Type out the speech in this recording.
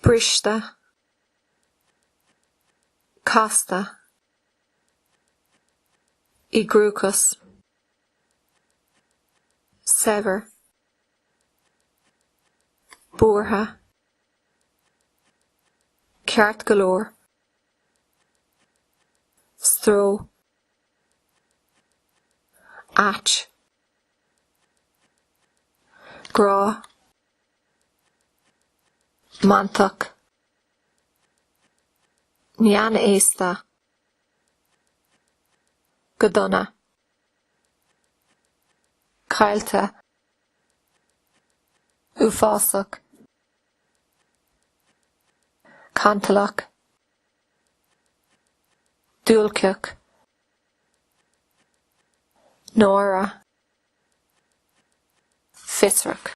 Brista, Costa, Igrucus, Sever, Borja, Ceart Galore, Stro, Atch, Gra, Manthach, Nian Easta, Godunna, Cailta, Ufasach, Cantalach, Dúilceach, Nora, Fitzrock.